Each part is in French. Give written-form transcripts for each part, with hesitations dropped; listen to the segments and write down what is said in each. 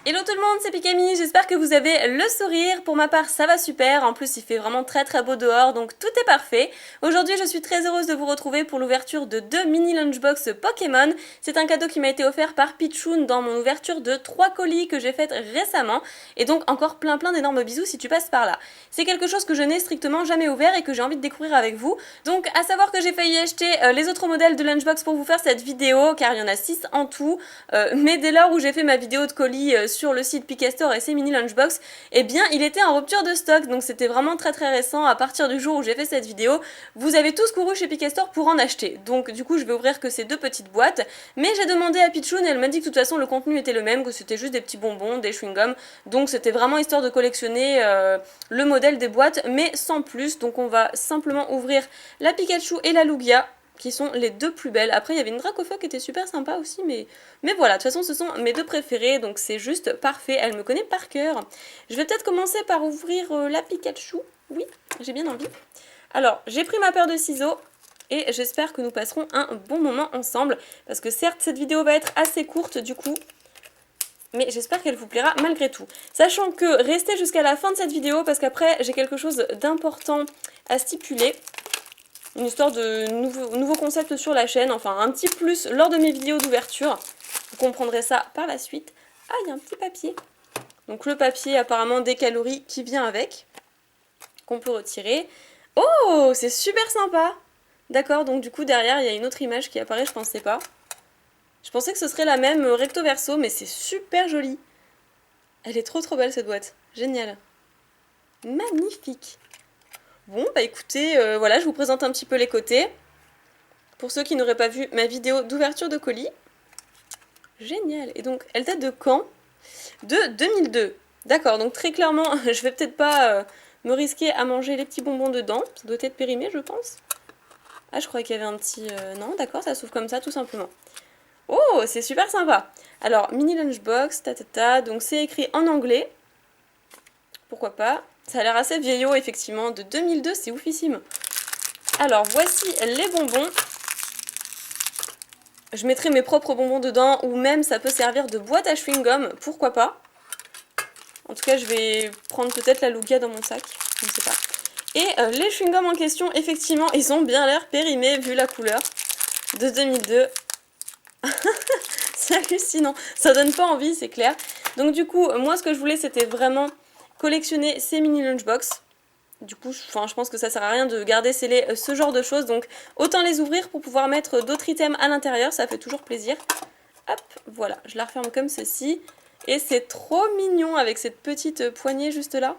Hello tout le monde, c'est Pikami, j'espère que vous avez le sourire. Pour ma part, ça va super. En plus, il fait vraiment très beau dehors, donc tout est parfait. Aujourd'hui, je suis très heureuse de vous retrouver pour l'ouverture de 2 mini lunchbox Pokémon. C'est un cadeau qui m'a été offert par Pichoun dans mon ouverture de 3 colis que j'ai faite récemment. Et donc encore plein d'énormes bisous si tu passes par là. C'est quelque chose que je n'ai strictement jamais ouvert et que j'ai envie de découvrir avec vous. Donc à savoir que j'ai failli acheter les autres modèles de lunchbox pour vous faire cette vidéo, car il y en a 6 en tout. Mais dès lors où j'ai fait ma vidéo de colis sur le site Pikastore et ses mini lunchbox, eh bien il était en rupture de stock, donc c'était vraiment très récent. À partir du jour où j'ai fait cette vidéo, vous avez tous couru chez Pikastore pour en acheter. Donc du coup je vais ouvrir que ces 2 petites boîtes, mais j'ai demandé à Pichoun et elle m'a dit que de toute façon le contenu était le même, que c'était juste des petits bonbons, des chewing-gums, donc c'était vraiment histoire de collectionner le modèle des boîtes, mais sans plus. Donc on va simplement ouvrir la Pikachu et la Lugia, qui sont les 2 plus belles. Après il y avait une Dracofeu qui était super sympa aussi, mais voilà, de toute façon ce sont mes 2 préférées, donc c'est juste parfait, elle me connaît par cœur. Je vais peut-être commencer par ouvrir la Pikachu, oui, j'ai bien envie. Alors, j'ai pris ma paire de ciseaux, et j'espère que nous passerons un bon moment ensemble, parce que certes cette vidéo va être assez courte du coup, mais j'espère qu'elle vous plaira malgré tout. Sachant que restez jusqu'à la fin de cette vidéo, parce qu'après j'ai quelque chose d'important à stipuler. Une histoire de nouveau concept sur la chaîne, enfin un petit plus lors de mes vidéos d'ouverture. Vous comprendrez ça par la suite. Ah, il y a un petit papier. Donc le papier, apparemment des calories qui vient avec, qu'on peut retirer. Oh, c'est super sympa. D'accord, donc du coup derrière il y a une autre image qui apparaît, je pensais pas. Je pensais que ce serait la même recto verso, mais c'est super joli. Elle est trop belle cette boîte. Génial. Magnifique. Bon, bah écoutez, voilà, je vous présente un petit peu les côtés. Pour ceux qui n'auraient pas vu ma vidéo d'ouverture de colis. Génial. Et donc, elle date de quand? De 2002. D'accord, donc très clairement, je vais peut-être pas me risquer à manger les petits bonbons dedans. Ça doit être périmé, je pense. Ah, je croyais qu'il y avait un petit... Non, d'accord, ça s'ouvre comme ça, tout simplement. Oh, c'est super sympa. Alors, mini lunchbox, donc c'est écrit en anglais. Pourquoi pas. Ça a l'air assez vieillot, effectivement. De 2002, c'est oufissime. Alors, voici les bonbons. Je mettrai mes propres bonbons dedans, ou même ça peut servir de boîte à chewing-gum, pourquoi pas. En tout cas, je vais prendre peut-être la Lugia dans mon sac, je ne sais pas. Et les chewing-gums en question, effectivement, ils ont bien l'air périmés vu la couleur de 2002. C'est hallucinant, ça donne pas envie, c'est clair. Donc du coup, moi ce que je voulais, c'était vraiment collectionner ces mini lunchbox. Du coup, je pense que ça sert à rien de garder scellé ce genre de choses, donc autant les ouvrir pour pouvoir mettre d'autres items à l'intérieur, ça fait toujours plaisir. Hop, voilà, je la referme comme ceci. Et c'est trop mignon avec cette petite poignée juste là.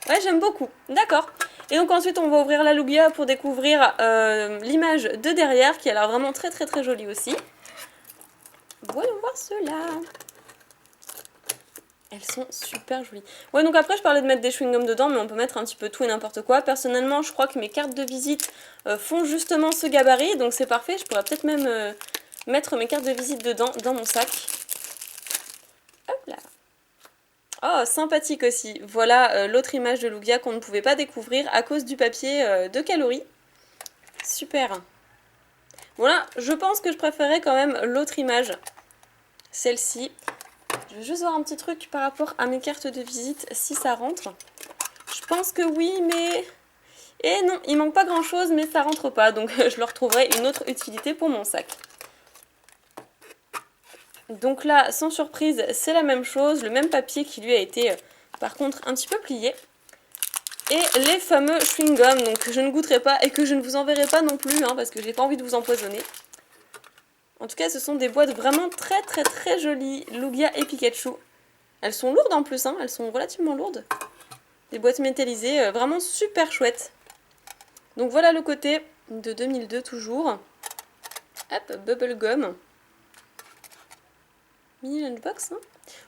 Ouais, j'aime beaucoup, d'accord. Et donc ensuite, on va ouvrir la Lugia pour découvrir l'image de derrière, qui a l'air vraiment très jolie aussi. Voyons voir cela. Elles sont super jolies. Ouais, donc après, je parlais de mettre des chewing-gums dedans, mais on peut mettre un petit peu tout et n'importe quoi. Personnellement, je crois que mes cartes de visite font justement ce gabarit, donc c'est parfait. Je pourrais peut-être même mettre mes cartes de visite dedans, dans mon sac. Hop là. Oh, sympathique aussi. Voilà l'autre image de Lugia qu'on ne pouvait pas découvrir à cause du papier de calories. Super. Voilà, je pense que je préférais quand même l'autre image. Celle-ci. Je vais juste voir un petit truc par rapport à mes cartes de visite, si ça rentre. Je pense que oui, mais... Et non, il manque pas grand chose, mais ça rentre pas. Donc je leur trouverai une autre utilité pour mon sac. Donc là, sans surprise, c'est la même chose. Le même papier qui lui a été, par contre, un petit peu plié. Et les fameux chewing-gums, donc que je ne goûterai pas et que je ne vous enverrai pas non plus, hein, parce que j'ai pas envie de vous empoisonner. En tout cas, ce sont des boîtes vraiment très jolies, Lugia et Pikachu. Elles sont lourdes en plus, hein, elles sont relativement lourdes. Des boîtes métallisées, vraiment super chouettes. Donc voilà le côté de 2002 toujours. Hop, bubblegum. Mini lunchbox, hein.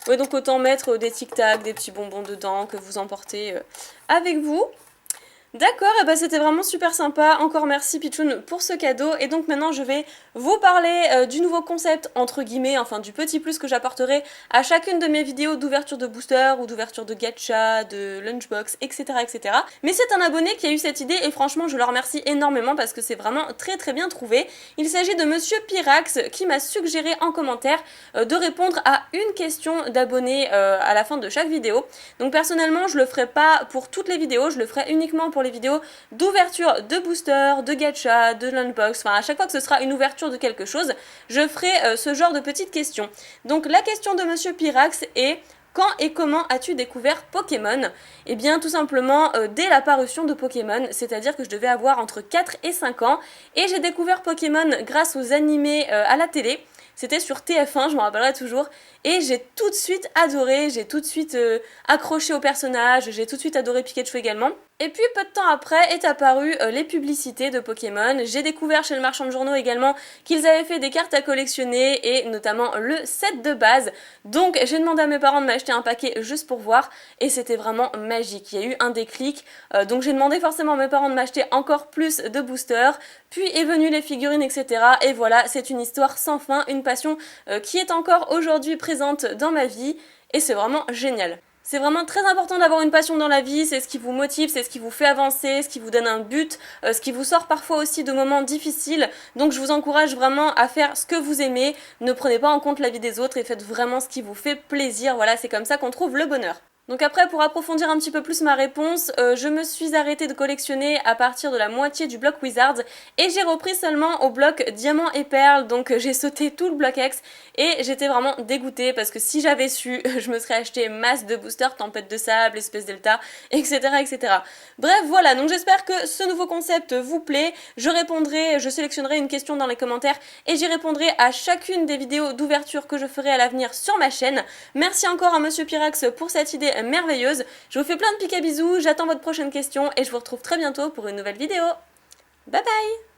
Ouais, donc autant mettre des tic-tac, des petits bonbons dedans que vous emportez avec vous. D'accord, et bah c'était vraiment super sympa. Encore merci Pichoun pour ce cadeau. Et donc maintenant je vais vous parler du nouveau concept entre guillemets, enfin du petit plus que j'apporterai à chacune de mes vidéos d'ouverture de booster ou d'ouverture de gacha, de lunchbox, etc. etc. Mais c'est un abonné qui a eu cette idée et franchement je le remercie énormément parce que c'est vraiment très très bien trouvé. Il s'agit de Monsieur Pyrax qui m'a suggéré en commentaire de répondre à une question d'abonné à la fin de chaque vidéo. Donc personnellement je le ferai pas pour toutes les vidéos, je le ferai uniquement pour les vidéos d'ouverture de booster, de gacha, de lunchbox, enfin à chaque fois que ce sera une ouverture de quelque chose, je ferai ce genre de petites questions. Donc la question de Monsieur Pyrax est: quand et comment as-tu découvert Pokémon? Eh bien tout simplement dès la parution de Pokémon, c'est-à-dire que je devais avoir entre 4 et 5 ans, et j'ai découvert Pokémon grâce aux animés à la télé. C'était sur TF1, je m'en rappellerai toujours, et j'ai tout de suite adoré, j'ai tout de suite accroché au personnage, j'ai tout de suite adoré Pikachu également. Et puis peu de temps après est apparu les publicités de Pokémon. J'ai découvert chez le marchand de journaux également qu'ils avaient fait des cartes à collectionner et notamment le set de base. Donc j'ai demandé à mes parents de m'acheter un paquet juste pour voir et c'était vraiment magique. Il y a eu un déclic, donc j'ai demandé forcément à mes parents de m'acheter encore plus de boosters. Puis est venue les figurines, etc. Et voilà, c'est une histoire sans fin, une passion qui est encore aujourd'hui présente dans ma vie et c'est vraiment génial. C'est vraiment très important d'avoir une passion dans la vie, c'est ce qui vous motive, c'est ce qui vous fait avancer, ce qui vous donne un but, ce qui vous sort parfois aussi de moments difficiles. Donc je vous encourage vraiment à faire ce que vous aimez, ne prenez pas en compte la vie des autres et faites vraiment ce qui vous fait plaisir. Voilà, c'est comme ça qu'on trouve le bonheur. Donc après, pour approfondir un petit peu plus ma réponse, je me suis arrêtée de collectionner à partir de la moitié du bloc Wizards et j'ai repris seulement au bloc Diamant et Perle, donc j'ai sauté tout le bloc X et j'étais vraiment dégoûtée parce que si j'avais su, je me serais acheté masse de boosters, Tempête de Sable, Espèce Delta, etc. etc. Bref, voilà, donc j'espère que ce nouveau concept vous plaît. Je sélectionnerai une question dans les commentaires et j'y répondrai à chacune des vidéos d'ouverture que je ferai à l'avenir sur ma chaîne. Merci encore à Monsieur Pyrax pour cette idée merveilleuse. Je vous fais plein de pics à bisous, j'attends votre prochaine question et je vous retrouve très bientôt pour une nouvelle vidéo. Bye bye!